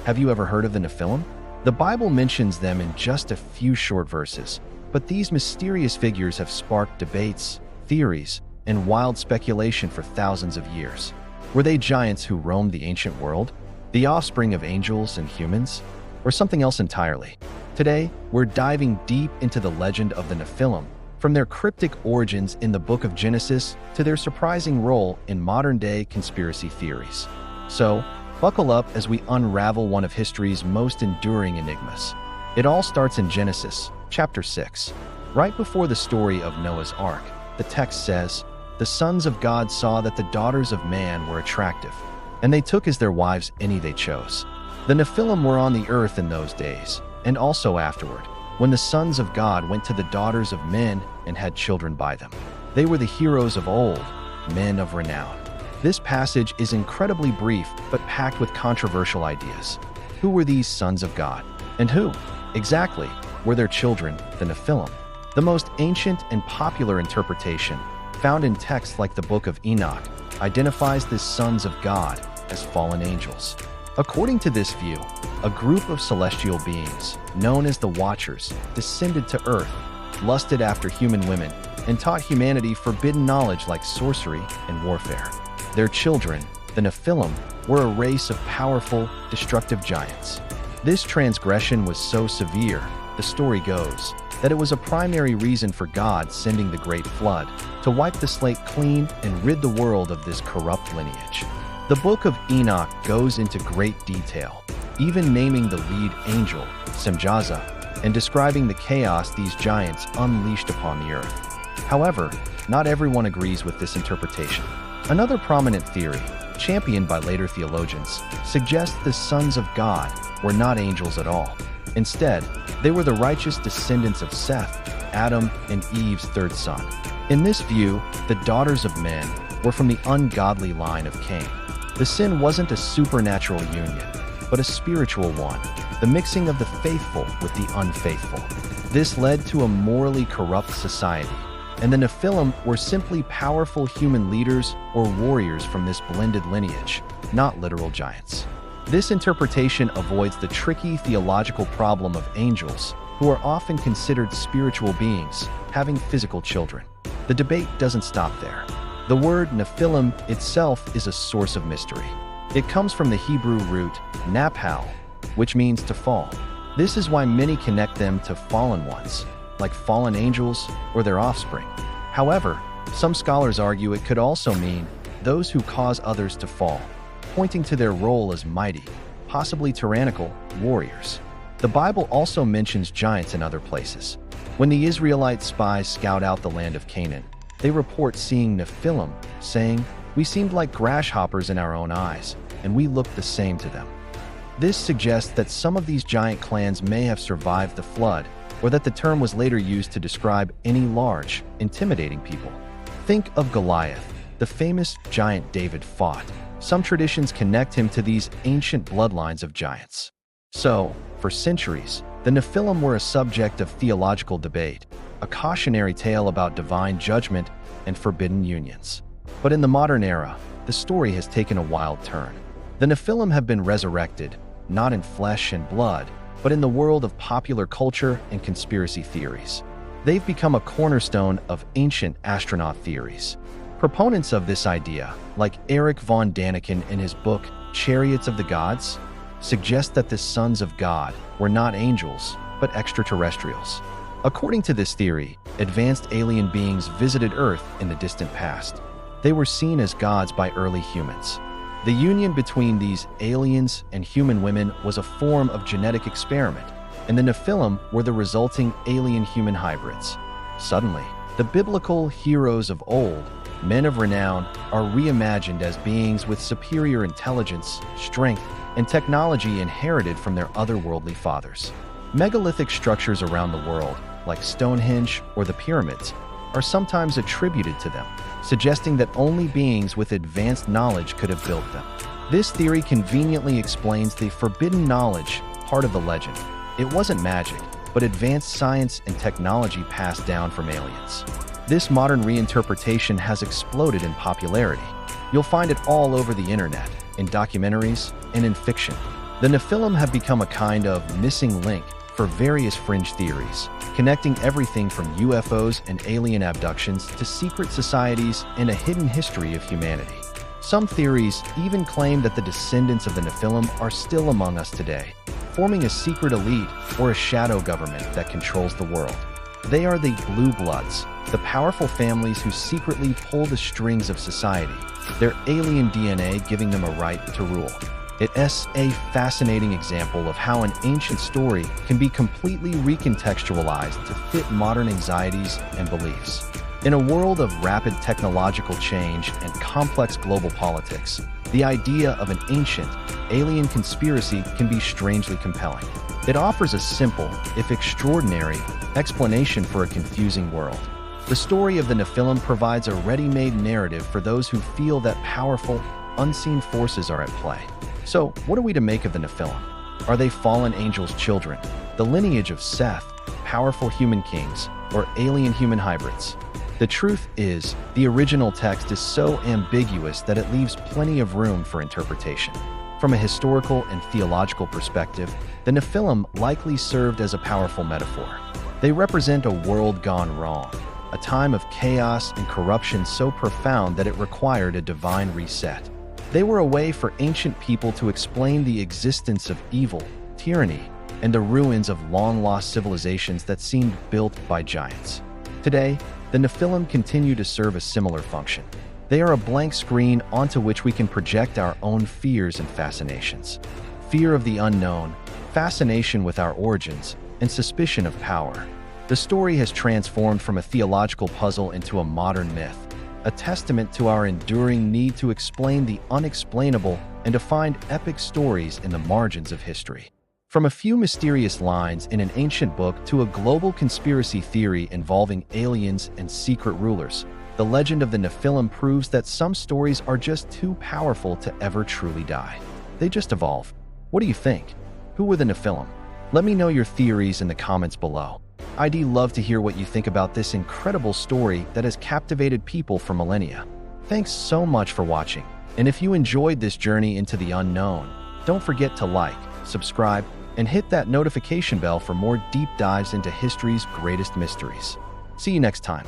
Have you ever heard of the Nephilim? The Bible mentions them in just a few short verses, but these mysterious figures have sparked debates, theories, and wild speculation for thousands of years. Were they giants who roamed the ancient world, the offspring of angels and humans, or something else entirely? Today, we're diving deep into the legend of the Nephilim, from their cryptic origins in the book of Genesis to their surprising role in modern-day conspiracy theories. So, buckle up as we unravel one of history's most enduring enigmas. It all starts in Genesis, chapter 6. Right before the story of Noah's Ark, the text says, "The sons of God saw that the daughters of man were attractive, and they took as their wives any they chose." The Nephilim were on the earth in those days, and also afterward, when the sons of God went to the daughters of men and had children by them. They were the heroes of old, men of renown. This passage is incredibly brief but packed with controversial ideas. Who were these sons of God? And who, exactly, were their children, the Nephilim? The most ancient and popular interpretation, found in texts like the Book of Enoch, identifies the sons of God as fallen angels. According to this view, a group of celestial beings, known as the Watchers, descended to Earth, lusted after human women, and taught humanity forbidden knowledge like sorcery and warfare. Their children, the Nephilim, were a race of powerful, destructive giants. This transgression was so severe, the story goes, that it was a primary reason for God sending the Great Flood, to wipe the slate clean and rid the world of this corrupt lineage. The Book of Enoch goes into great detail, even naming the lead angel, Semjaza, and describing the chaos these giants unleashed upon the earth. However, not everyone agrees with this interpretation. Another prominent theory, championed by later theologians, suggests the sons of God were not angels at all. Instead, they were the righteous descendants of Seth, Adam, and Eve's third son. In this view, the daughters of men were from the ungodly line of Cain. The sin wasn't a supernatural union, but a spiritual one, the mixing of the faithful with the unfaithful. This led to a morally corrupt society, and the Nephilim were simply powerful human leaders or warriors from this blended lineage, not literal giants. This interpretation avoids the tricky theological problem of angels, who are often considered spiritual beings, having physical children. The debate doesn't stop there. The word Nephilim itself is a source of mystery. It comes from the Hebrew root naphal, which means to fall. This is why many connect them to fallen ones, like fallen angels or their offspring. However, some scholars argue it could also mean those who cause others to fall, pointing to their role as mighty, possibly tyrannical, warriors. The Bible also mentions giants in other places. When the Israelite spies scout out the land of Canaan, they report seeing Nephilim, saying, "We seemed like grasshoppers in our own eyes, and we looked the same to them." This suggests that some of these giant clans may have survived the flood, or that the term was later used to describe any large, intimidating people. Think of Goliath, the famous giant David fought. Some traditions connect him to these ancient bloodlines of giants. So, for centuries, the Nephilim were a subject of theological debate, a cautionary tale about divine judgment and forbidden unions. But in the modern era, the story has taken a wild turn. The Nephilim have been resurrected, not in flesh and blood, but in the world of popular culture and conspiracy theories. They've become a cornerstone of ancient astronaut theories. Proponents of this idea, like Eric von Daniken in his book Chariots of the Gods, suggest that the sons of God were not angels, but extraterrestrials. According to this theory, advanced alien beings visited Earth in the distant past. They were seen as gods by early humans. The union between these aliens and human women was a form of genetic experiment, and the Nephilim were the resulting alien-human hybrids. Suddenly, the biblical heroes of old, men of renown, are reimagined as beings with superior intelligence, strength, and technology inherited from their otherworldly fathers. Megalithic structures around the world, like Stonehenge or the pyramids, are sometimes attributed to them, suggesting that only beings with advanced knowledge could have built them. This theory conveniently explains the forbidden knowledge part of the legend. It wasn't magic, but advanced science and technology passed down from aliens. This modern reinterpretation has exploded in popularity. You'll find it all over the internet, in documentaries, and in fiction. The Nephilim have become a kind of missing link for various fringe theories, connecting everything from UFOs and alien abductions to secret societies and a hidden history of humanity. Some theories even claim that the descendants of the Nephilim are still among us today, forming a secret elite or a shadow government that controls the world. They are the Blue Bloods, the powerful families who secretly pull the strings of society, their alien DNA giving them a right to rule. It's a fascinating example of how an ancient story can be completely recontextualized to fit modern anxieties and beliefs. In a world of rapid technological change and complex global politics, the idea of an ancient, alien conspiracy can be strangely compelling. It offers a simple, if extraordinary, explanation for a confusing world. The story of the Nephilim provides a ready-made narrative for those who feel that powerful, unseen forces are at play. So, what are we to make of the Nephilim? Are they fallen angels' children, the lineage of Seth, powerful human kings, or alien human hybrids? The truth is, the original text is so ambiguous that it leaves plenty of room for interpretation. From a historical and theological perspective, the Nephilim likely served as a powerful metaphor. They represent a world gone wrong, a time of chaos and corruption so profound that it required a divine reset. They were a way for ancient people to explain the existence of evil, tyranny, and the ruins of long-lost civilizations that seemed built by giants. Today, the Nephilim continue to serve a similar function. They are a blank screen onto which we can project our own fears and fascinations. Fear of the unknown, fascination with our origins, and suspicion of power. The story has transformed from a theological puzzle into a modern myth, a testament to our enduring need to explain the unexplainable and to find epic stories in the margins of history. From a few mysterious lines in an ancient book to a global conspiracy theory involving aliens and secret rulers, the legend of the Nephilim proves that some stories are just too powerful to ever truly die. They just evolve. What do you think? Who were the Nephilim? Let me know your theories in the comments below. I'd love to hear what you think about this incredible story that has captivated people for millennia. Thanks so much for watching, and if you enjoyed this journey into the unknown, don't forget to like, subscribe, and hit that notification bell for more deep dives into history's greatest mysteries. See you next time.